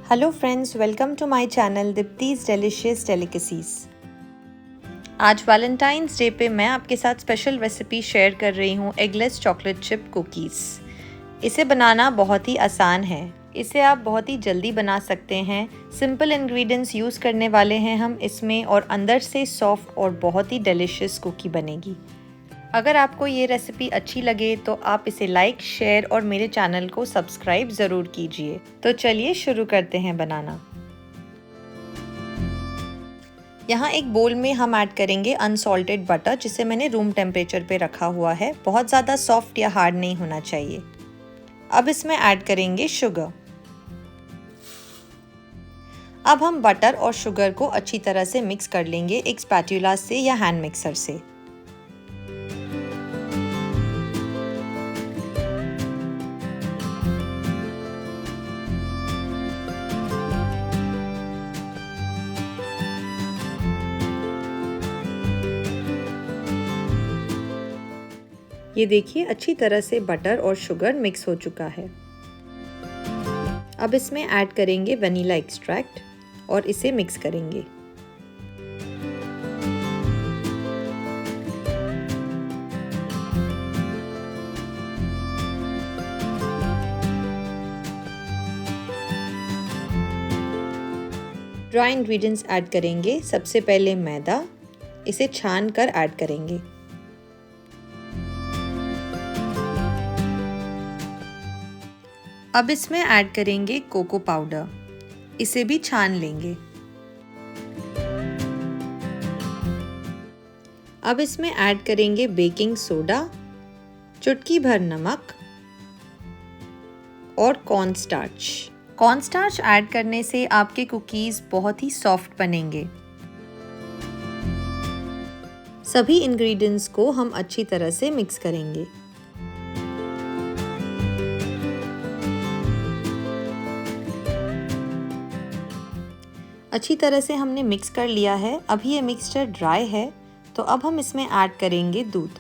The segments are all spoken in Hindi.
Hello friends, welcome to my channel Deepti's delicious delicacies. आज वैलेंटाइंस डे पे मैं आपके साथ स्पेशल रेसिपी शेयर कर रही हूँ एगलेस चॉकलेट चिप कुकीज़। इसे बनाना बहुत ही आसान है। इसे आप बहुत ही जल्दी बना सकते हैं। सिंपल इंग्रेडिएंट्स यूज़ करने वाले हैं हम इसमें और अंदर से सॉफ्ट और बहुत ही डिलीशियस कुकी बनेगी। अगर आपको ये रेसिपी अच्छी लगे तो आप इसे लाइक, शेयर और मेरे चैनल को सब्सक्राइब ज़रूर कीजिए। तो चलिए शुरू करते हैं बनाना। यहाँ एक बोल में हम ऐड करेंगे अनसॉल्टेड बटर, जिसे मैंने रूम टेम्परेचर पे रखा हुआ है। बहुत ज़्यादा सॉफ्ट या हार्ड नहीं होना चाहिए। अब इसमें ऐड करेंगे शुगर। अब हम बटर और शुगर को अच्छी तरह से मिक्स कर लेंगे एक स्पैटुला से या हैंड मिक्सर से। ये देखिए, अच्छी तरह से बटर और शुगर मिक्स हो चुका है। अब इसमें ऐड करेंगे वनीला एक्सट्रैक्ट और इसे मिक्स करेंगे। ड्राई इंग्रेडिएंट्स ऐड करेंगे। सबसे पहले मैदा, इसे छान कर ऐड करेंगे। अब इसमें ऐड करेंगे कोको पाउडर, इसे भी छान लेंगे। अब इसमें ऐड करेंगे बेकिंग सोडा, चुटकी भर नमक और कॉर्नस्टार्च। कॉर्नस्टार्च ऐड करने से आपके कुकीज़ बहुत ही सॉफ्ट बनेंगे। सभी इंग्रेडिएंट्स को हम अच्छी तरह से मिक्स करेंगे। अच्छी तरह से हमने मिक्स कर लिया है। अभी ये मिक्सचर ड्राई है, तो अब हम इसमें ऐड करेंगे दूध।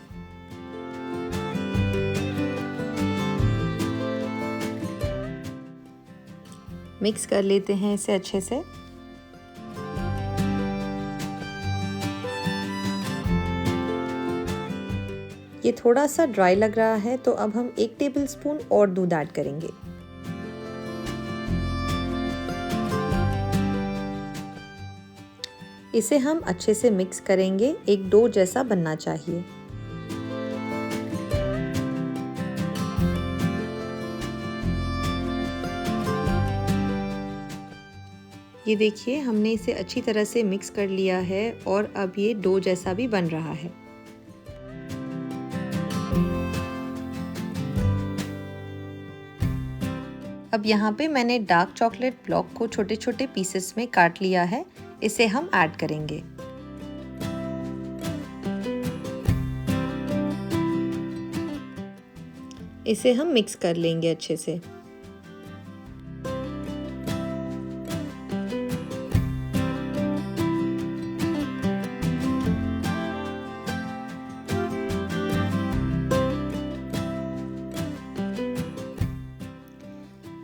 मिक्स कर लेते हैं इसे अच्छे से। ये थोड़ा सा ड्राई लग रहा है, तो अब हम 1 टेबलस्पून और दूध ऐड करेंगे। इसे हम अच्छे से मिक्स करेंगे। एक डो जैसा बनना चाहिए। ये देखिए, हमने इसे अच्छी तरह से मिक्स कर लिया है और अब ये डो जैसा भी बन रहा है। अब यहाँ पे मैंने डार्क चॉकलेट ब्लॉक को छोटे छोटे पीसेस में काट लिया है। इसे हम ऐड करेंगे। इसे हम मिक्स कर लेंगे अच्छे से।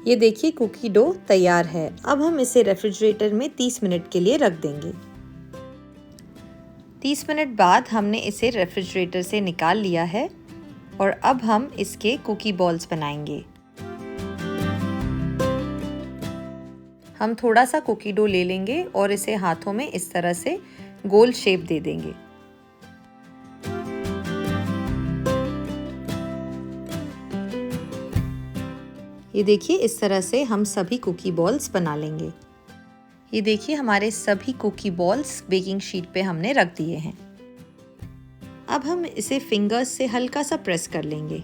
ये देखिए, कुकी डो तैयार है। अब हम इसे रेफ्रिजरेटर में 30 मिनट के लिए रख देंगे। 30 मिनट बाद हमने इसे रेफ्रिजरेटर से निकाल लिया है और अब हम इसके कुकी बॉल्स बनाएंगे। हम थोड़ा सा कुकी डो ले लेंगे और इसे हाथों में इस तरह से गोल शेप दे देंगे। ये देखिए, इस तरह से हम सभी कुकी बॉल्स बना लेंगे। ये देखिए, हमारे सभी कुकी बॉल्स बेकिंग शीट पे हमने रख दिए हैं। अब हम इसे फिंगर्स से हल्का सा प्रेस कर लेंगे।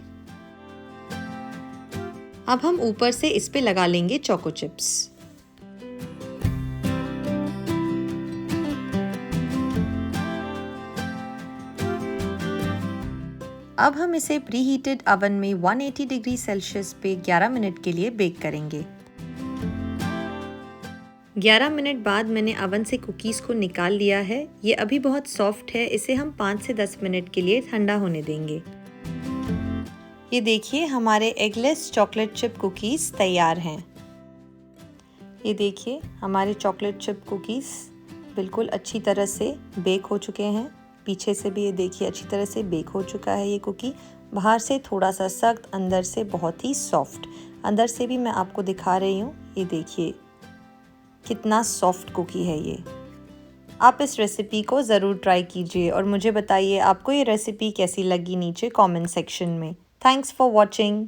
अब हम ऊपर से इस पे लगा लेंगे चोको चिप्स। अब हम इसे प्री हीटेड ओवन में 180 डिग्री सेल्सियस पे 11 मिनट के लिए बेक करेंगे। 11 मिनट बाद मैंने ओवन से कुकीज़ को निकाल लिया है। ये अभी बहुत सॉफ्ट है। इसे हम 5 से 10 मिनट के लिए ठंडा होने देंगे। ये देखिए, हमारे एगलेस चॉकलेट चिप कुकीज़ तैयार हैं। ये देखिए हमारे चॉकलेट चिप कुकीज़ बिल्कुल अच्छी तरह से बेक हो चुके हैं। पीछे से भी ये देखिए अच्छी तरह से बेक हो चुका है ये कुकी। बाहर से थोड़ा सा सख्त, अंदर से बहुत ही सॉफ्ट। अंदर से भी मैं आपको दिखा रही हूँ, ये देखिए कितना सॉफ्ट कुकी है ये। आप इस रेसिपी को ज़रूर ट्राई कीजिए और मुझे बताइए आपको ये रेसिपी कैसी लगी नीचे कमेंट सेक्शन में। Thanks for watching.